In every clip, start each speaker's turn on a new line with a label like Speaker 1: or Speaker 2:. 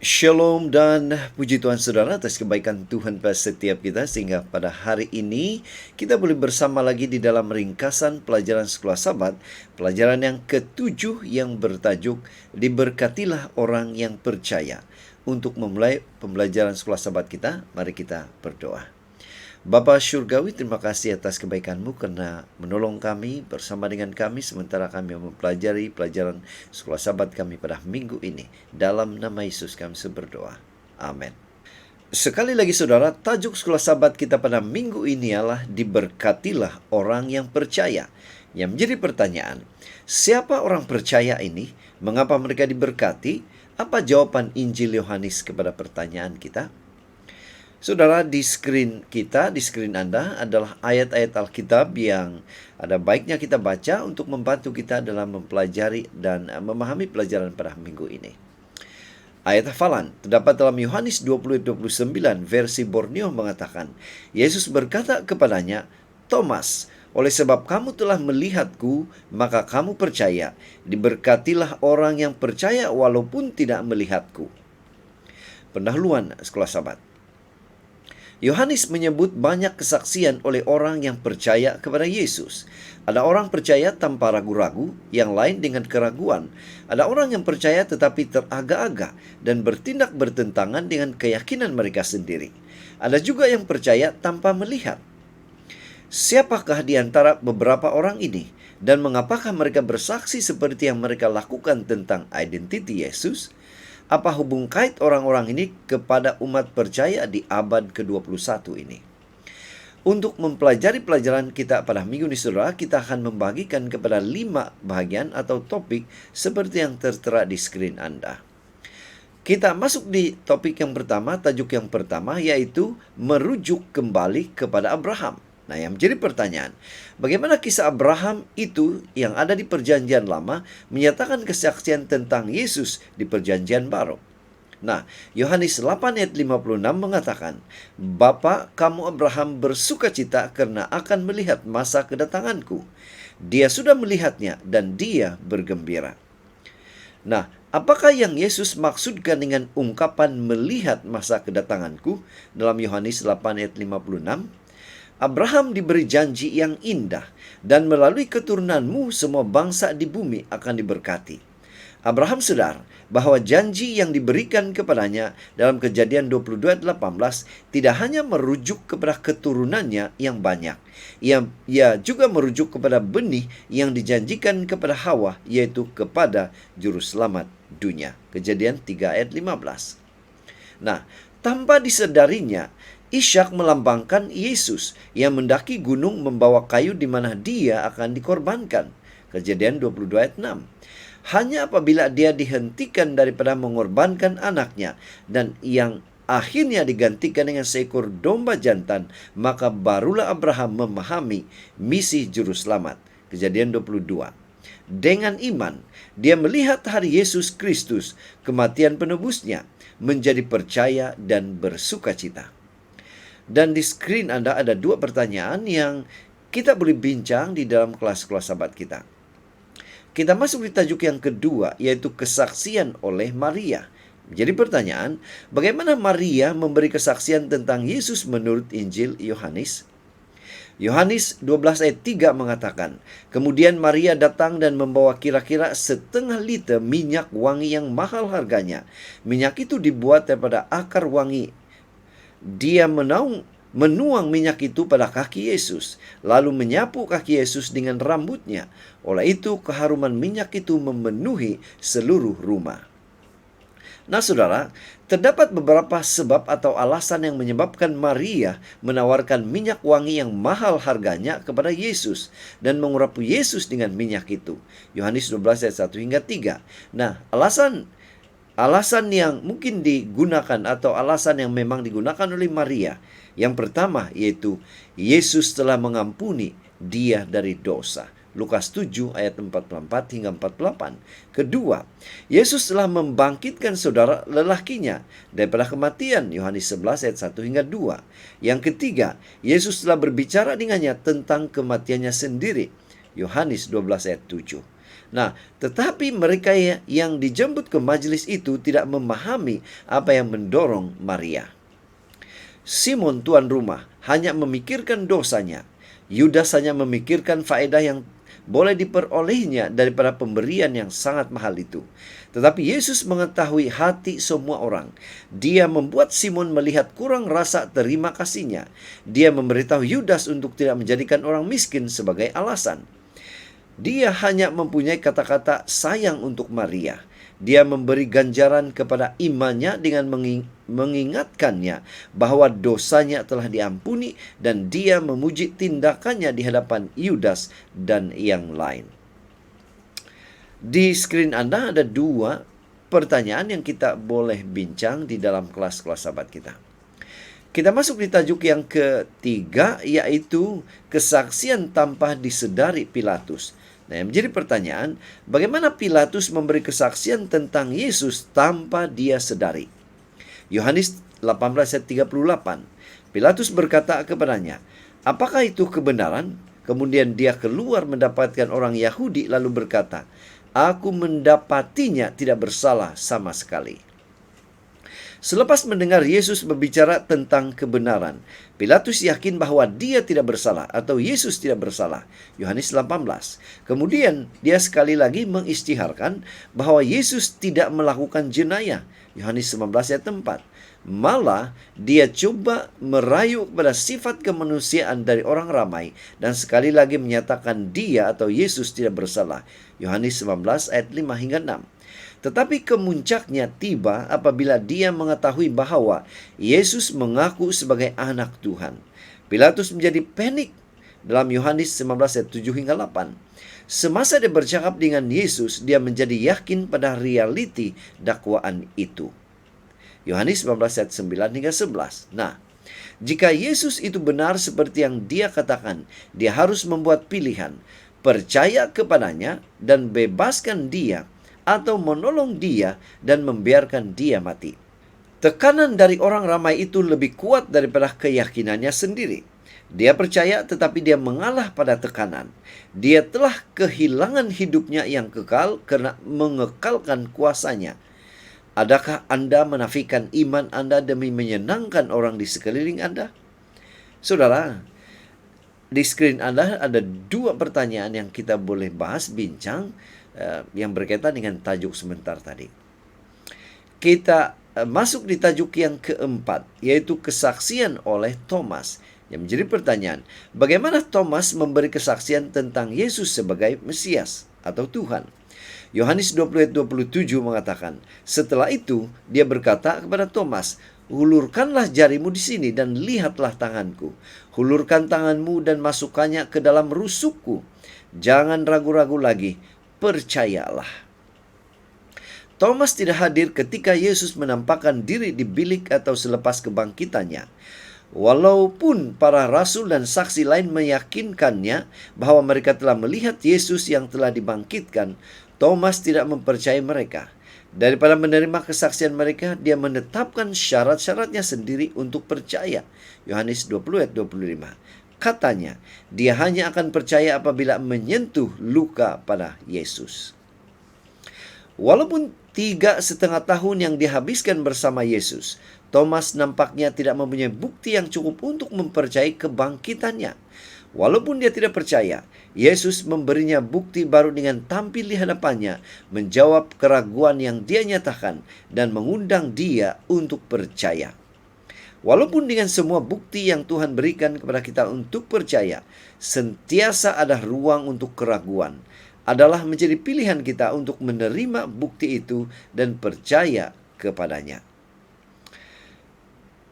Speaker 1: Shalom dan puji Tuhan saudara atas kebaikan Tuhan pada setiap kita, sehingga pada hari ini kita boleh bersama lagi di dalam ringkasan pelajaran Sekolah Sabat, pelajaran yang ketujuh yang bertajuk Diberkatilah Orang yang Percaya. Untuk memulai pembelajaran Sekolah Sabat kita, mari kita berdoa. Bapa Syurgawi, terima kasih atas kebaikan-Mu karena menolong kami bersama dengan kami sementara kami mempelajari pelajaran Sekolah Sabat kami pada minggu ini. Dalam nama Yesus kami berdoa. Amin. Sekali lagi saudara, tajuk Sekolah Sabat kita pada minggu ini ialah Diberkatilah Orang yang Percaya. Yang menjadi pertanyaan, siapa orang percaya ini? Mengapa mereka diberkati? Apa jawaban Injil Yohanes kepada pertanyaan kita? Saudara, di screen kita, di screen Anda adalah ayat-ayat Alkitab yang ada baiknya kita baca untuk membantu kita dalam mempelajari dan memahami pelajaran pada minggu ini. Ayat hafalan terdapat dalam Yohanes 20:29 versi Borneo mengatakan, Yesus berkata kepadanya, Thomas, oleh sebab kamu telah melihatku, maka kamu percaya. Diberkatilah orang yang percaya walaupun tidak melihatku. Pendahuluan Sekolah Sabat. Yohanes menyebut banyak kesaksian oleh orang yang percaya kepada Yesus. Ada orang percaya tanpa ragu-ragu, yang lain dengan keraguan. Ada orang yang percaya tetapi teragak-agak dan bertindak bertentangan dengan keyakinan mereka sendiri. Ada juga yang percaya tanpa melihat. Siapakah di antara beberapa orang ini? Dan mengapakah mereka bersaksi seperti yang mereka lakukan tentang identiti Yesus? Apa hubung kait orang-orang ini kepada umat percaya di abad ke-21 ini? Untuk mempelajari pelajaran kita pada minggu ini saudara, kita akan membagikan kepada 5 bagian atau topik seperti yang tertera di screen Anda. Kita masuk di topik yang pertama, tajuk yang pertama, yaitu merujuk kembali kepada Abraham. Nah, yang menjadi pertanyaan, bagaimana kisah Abraham itu yang ada di Perjanjian Lama menyatakan kesaksian tentang Yesus di Perjanjian Baru? Nah, Yohanes 8 ayat 56 mengatakan, Bapa kamu Abraham bersukacita karena akan melihat masa kedatanganku. Dia sudah melihatnya dan dia bergembira. Nah, apakah yang Yesus maksudkan dengan ungkapan melihat masa kedatanganku dalam Yohanes 8 ayat 56? Abraham diberi janji yang indah, dan melalui keturunanmu semua bangsa di bumi akan diberkati. Abraham sadar bahwa janji yang diberikan kepadanya dalam Kejadian 22 ayat 18 tidak hanya merujuk kepada keturunannya yang banyak. Ia juga merujuk kepada benih yang dijanjikan kepada Hawa, yaitu kepada juru selamat dunia. Kejadian 3 ayat 15. Nah, tanpa disadarinya, Ishak melambangkan Yesus yang mendaki gunung membawa kayu di mana dia akan dikorbankan. Kejadian 22 ayat 6. Hanya apabila dia dihentikan daripada mengorbankan anaknya dan yang akhirnya digantikan dengan seekor domba jantan, maka barulah Abraham memahami misi juru selamat. Kejadian 22. Dengan iman, dia melihat hari Yesus Kristus, kematian penebusnya, menjadi percaya dan bersukacita. Dan di screen Anda ada 2 pertanyaan yang kita boleh bincang di dalam kelas-kelas Sabat kita. Kita masuk di tajuk yang kedua, yaitu kesaksian oleh Maria. Jadi pertanyaan, bagaimana Maria memberi kesaksian tentang Yesus menurut Injil Yohanes? Yohanes 12 ayat 3 mengatakan, kemudian Maria datang dan membawa kira-kira setengah liter minyak wangi yang mahal harganya. Minyak itu dibuat daripada akar wangi. Dia menuang minyak itu pada kaki Yesus, lalu menyapu kaki Yesus dengan rambutnya. Oleh itu, keharuman minyak itu memenuhi seluruh rumah. Nah, saudara, terdapat beberapa sebab atau alasan yang menyebabkan Maria menawarkan minyak wangi yang mahal harganya kepada Yesus dan mengurapi Yesus dengan minyak itu. Yohanes 12 ayat 1 hingga 3. Nah, alasan yang mungkin digunakan atau alasan yang memang digunakan oleh Maria. Yang pertama yaitu Yesus telah mengampuni dia dari dosa. Lukas 7 ayat 44 hingga 48. Kedua, Yesus telah membangkitkan saudara lelakinya daripada kematian. Yohanes 11 ayat 1 hingga 2. Yang ketiga, Yesus telah berbicara dengannya tentang kematiannya sendiri. Yohanes 12 ayat 7. Nah, tetapi mereka yang dijemput ke majelis itu tidak memahami apa yang mendorong Maria. Simon tuan rumah hanya memikirkan dosanya. Yudas hanya memikirkan faedah yang boleh diperolehnya daripada pemberian yang sangat mahal itu. Tetapi Yesus mengetahui hati semua orang. Dia membuat Simon melihat kurang rasa terima kasihnya. Dia memberitahu Yudas untuk tidak menjadikan orang miskin sebagai alasan. Dia hanya mempunyai kata-kata sayang untuk Maria. Dia memberi ganjaran kepada imannya dengan mengingatkannya bahwa dosanya telah diampuni, dan dia memuji tindakannya di hadapan Yudas dan yang lain. Di screen Anda ada 2 pertanyaan yang kita boleh bincang di dalam kelas-kelas sahabat kita. Kita masuk di tajuk yang ketiga, yaitu kesaksian tanpa disedari Pilatus. Nah, yang menjadi pertanyaan, bagaimana Pilatus memberi kesaksian tentang Yesus tanpa dia sedari? Yohanes 18 ayat 38. Pilatus berkata kepadanya, "Apakah itu kebenaran?" Kemudian dia keluar mendapatkan orang Yahudi lalu berkata, "Aku mendapatinya tidak bersalah sama sekali." Selepas mendengar Yesus berbicara tentang kebenaran, Pilatus yakin bahwa dia tidak bersalah atau Yesus tidak bersalah. Yohanes 18. Kemudian dia sekali lagi mengisytiharkan bahwa Yesus tidak melakukan jenayah. Yohanes 19 ayat 4. Malah dia coba merayu kepada sifat kemanusiaan dari orang ramai dan sekali lagi menyatakan dia atau Yesus tidak bersalah. Yohanes 19 ayat 5 hingga 6. Tetapi kemuncaknya tiba apabila dia mengetahui bahwa Yesus mengaku sebagai anak Tuhan. Pilatus menjadi panik dalam Yohanes 19 ayat 7 hingga 8. Semasa dia bercakap dengan Yesus, dia menjadi yakin pada realiti dakwaan itu. Yohanes 19 ayat 9 hingga 11. Nah, jika Yesus itu benar seperti yang dia katakan, dia harus membuat pilihan, percaya kepadanya dan bebaskan dia, atau menolong dia dan membiarkan dia mati. Tekanan dari orang ramai itu lebih kuat daripada keyakinannya sendiri. Dia percaya tetapi dia mengalah pada tekanan. Dia telah kehilangan hidupnya yang kekal karena mengekalkan kuasanya. Adakah Anda menafikan iman Anda demi menyenangkan orang di sekeliling Anda? Saudara, di screen Anda ada 2 pertanyaan yang kita boleh bahas, bincang, yang berkaitan dengan tajuk sebentar tadi. Kita masuk di tajuk yang keempat, yaitu kesaksian oleh Thomas. Yang menjadi pertanyaan, bagaimana Thomas memberi kesaksian tentang Yesus sebagai Mesias atau Tuhan? Yohanes 20 ayat 27 mengatakan, setelah itu dia berkata kepada Thomas, "Hulurkanlah jarimu di sini dan lihatlah tanganku. Hulurkan tanganmu dan masukkannya ke dalam rusukku. Jangan ragu-ragu lagi, percayalah." Thomas tidak hadir ketika Yesus menampakkan diri di bilik atau selepas kebangkitannya. Walaupun para rasul dan saksi lain meyakinkannya bahwa mereka telah melihat Yesus yang telah dibangkitkan, Thomas tidak mempercayai mereka. Daripada menerima kesaksian mereka, dia menetapkan syarat-syaratnya sendiri untuk percaya. Yohanes 20 ayat 25. Katanya, dia hanya akan percaya apabila menyentuh luka pada Yesus. Walaupun 3,5 tahun yang dihabiskan bersama Yesus, Thomas nampaknya tidak mempunyai bukti yang cukup untuk mempercayai kebangkitannya. Walaupun dia tidak percaya, Yesus memberinya bukti baru dengan tampil di hadapannya, menjawab keraguan yang dia nyatakan, dan mengundang dia untuk percaya. Walaupun dengan semua bukti yang Tuhan berikan kepada kita untuk percaya, sentiasa ada ruang untuk keraguan. Adalah menjadi pilihan kita untuk menerima bukti itu dan percaya kepadanya.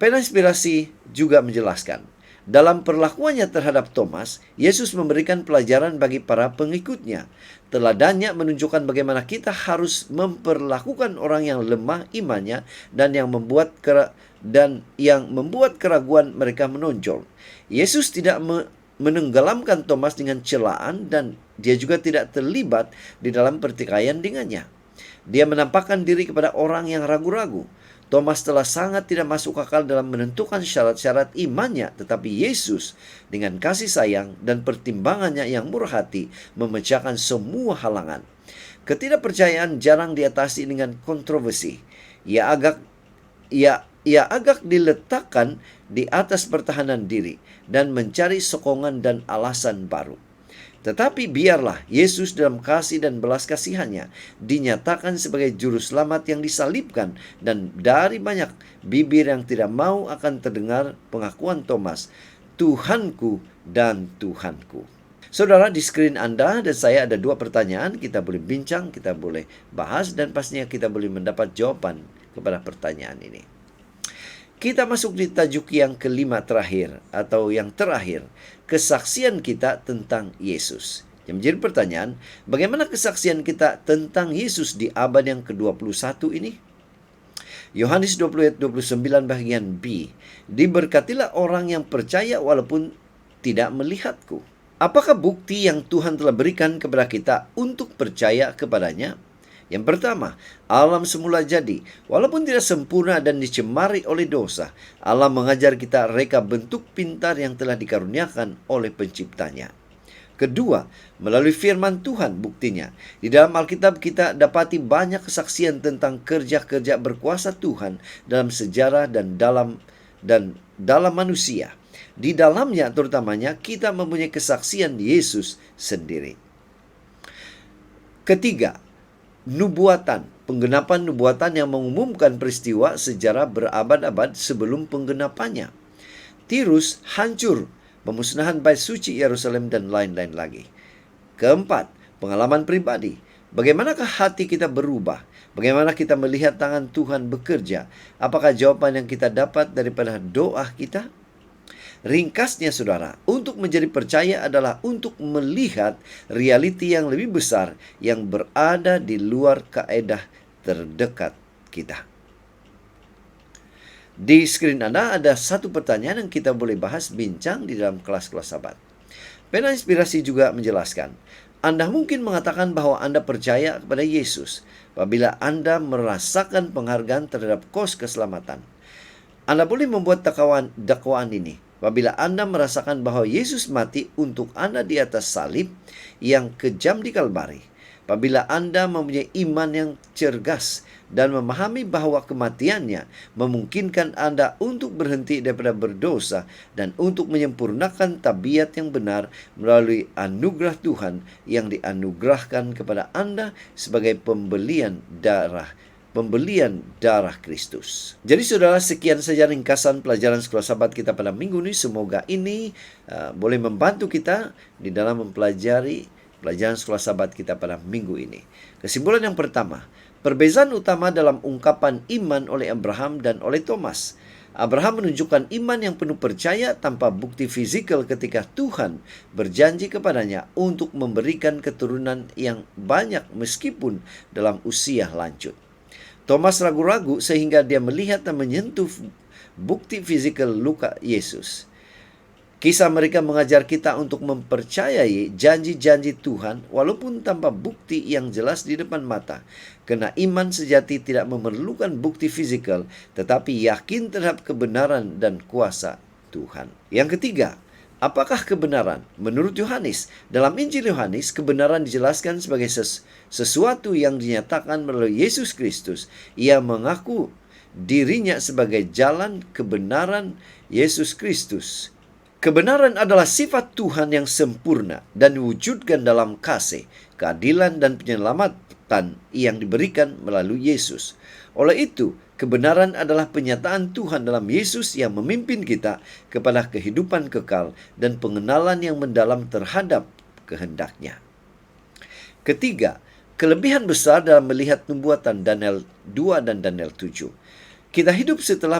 Speaker 1: Pena Inspirasi juga menjelaskan, dalam perlakuannya terhadap Thomas, Yesus memberikan pelajaran bagi para pengikutnya. Teladannya menunjukkan bagaimana kita harus memperlakukan orang yang lemah imannya dan yang membuat keraguan mereka menonjol. Yesus tidak menenggelamkan Thomas dengan celaan dan dia juga tidak terlibat di dalam pertikaian dengannya. Dia menampakkan diri kepada orang yang ragu-ragu. Thomas telah sangat tidak masuk akal dalam menentukan syarat-syarat imannya, tetapi Yesus dengan kasih sayang dan pertimbangannya yang murah hati memecahkan semua halangan. Ketidakpercayaan jarang diatasi dengan kontroversi. Ia agak diletakkan di atas pertahanan diri dan mencari sokongan dan alasan baru. Tetapi biarlah Yesus dalam kasih dan belas kasihannya dinyatakan sebagai juru selamat yang disalibkan, dan dari banyak bibir yang tidak mau akan terdengar pengakuan Thomas, Tuhanku dan Tuhanku. Saudara, di skrin Anda dan saya ada dua pertanyaan. Kita boleh bincang, kita boleh bahas, dan pastinya kita boleh mendapat jawaban kepada pertanyaan ini. Kita masuk di tajuk yang kelima terakhir atau yang terakhir, kesaksian kita tentang Yesus. Yang menjadi pertanyaan, bagaimana kesaksian kita tentang Yesus di abad yang ke-21 ini? Yohanes 20 ayat 29 bagian B, diberkatilah orang yang percaya walaupun tidak melihatku. Apakah bukti yang Tuhan telah berikan kepada kita untuk percaya kepadanya? Yang pertama, alam semula jadi. Walaupun tidak sempurna dan dicemari oleh dosa, Allah mengajar kita reka bentuk pintar yang telah dikaruniakan oleh penciptanya. Kedua, melalui firman Tuhan buktinya. Di dalam Alkitab kita dapati banyak kesaksian tentang kerja-kerja berkuasa Tuhan dalam sejarah dan dalam manusia. Di dalamnya terutamanya kita mempunyai kesaksian Yesus sendiri. Ketiga, nubuatan, penggenapan nubuatan yang mengumumkan peristiwa sejarah berabad-abad sebelum penggenapannya. Tirus hancur, pemusnahan bait suci Yerusalem, dan lain-lain lagi. Keempat, pengalaman pribadi. Bagaimanakah hati kita berubah? Bagaimana kita melihat tangan Tuhan bekerja? Apakah jawaban yang kita dapat daripada doa kita? Ringkasnya saudara, untuk menjadi percaya adalah untuk melihat realiti yang lebih besar yang berada di luar kaedah terdekat kita. Di skrin Anda ada satu pertanyaan yang kita boleh bahas bincang di dalam kelas-kelas Sabat. Pena Inspirasi juga menjelaskan, Anda mungkin mengatakan bahwa Anda percaya kepada Yesus apabila Anda merasakan penghargaan terhadap kos keselamatan. Anda boleh membuat dakwaan ini. Apabila Anda merasakan bahwa Yesus mati untuk Anda di atas salib yang kejam di Kalvari. Apabila Anda mempunyai iman yang cergas dan memahami bahwa kematiannya memungkinkan Anda untuk berhenti daripada berdosa dan untuk menyempurnakan tabiat yang benar melalui anugerah Tuhan yang dianugerahkan kepada Anda sebagai pembelian darah Kristus. Jadi saudara, sekian saja ringkasan pelajaran Sekolah Sabat kita pada minggu ini. Semoga ini boleh membantu kita di dalam mempelajari pelajaran Sekolah Sabat kita pada minggu ini. Kesimpulan yang pertama, perbezaan utama dalam ungkapan iman oleh Abraham dan oleh Thomas. Abraham menunjukkan iman yang penuh percaya tanpa bukti fisikal ketika Tuhan berjanji kepadanya untuk memberikan keturunan yang banyak meskipun dalam usia lanjut. Thomas ragu-ragu sehingga dia melihat dan menyentuh bukti fisikal luka Yesus. Kisah mereka mengajar kita untuk mempercayai janji-janji Tuhan walaupun tanpa bukti yang jelas di depan mata. Karena iman sejati tidak memerlukan bukti fisikal, tetapi yakin terhadap kebenaran dan kuasa Tuhan. Yang ketiga, apakah kebenaran? Menurut Yohanes, dalam Injil Yohanes, kebenaran dijelaskan sebagai sesuatu yang dinyatakan melalui Yesus Kristus. Ia mengaku dirinya sebagai jalan kebenaran Yesus Kristus. Kebenaran adalah sifat Tuhan yang sempurna dan diwujudkan dalam kasih, keadilan, dan penyelamatan yang diberikan melalui Yesus. Oleh itu, kebenaran adalah penyataan Tuhan dalam Yesus yang memimpin kita kepada kehidupan kekal dan pengenalan yang mendalam terhadap kehendak-Nya. Ketiga, kelebihan besar dalam melihat nubuatan Daniel 2 dan Daniel 7. Kita hidup setelah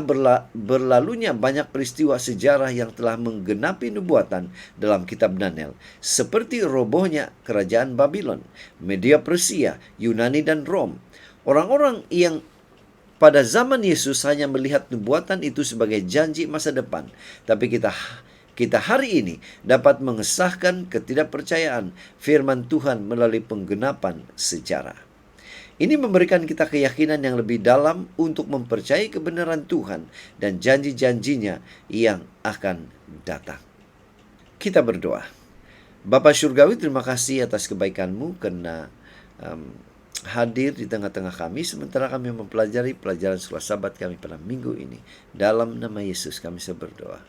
Speaker 1: berlalunya banyak peristiwa sejarah yang telah menggenapi nubuatan dalam kitab Daniel, seperti robohnya kerajaan Babylon, Media Persia, Yunani, dan Rom. Orang-orang yang pada zaman Yesus hanya melihat nubuatan itu sebagai janji masa depan, tapi kita hari ini dapat mengesahkan ketidakpercayaan firman Tuhan melalui penggenapan sejarah. Ini memberikan kita keyakinan yang lebih dalam untuk mempercayai kebenaran Tuhan dan janji-janjinya yang akan datang. Kita berdoa. Bapa Surgawi, terima kasih atas kebaikan-Mu karena hadir di tengah-tengah kami sementara kami mempelajari pelajaran sekolah Sabat kami pada minggu ini. Dalam nama Yesus kami berdoa.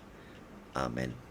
Speaker 1: Amin.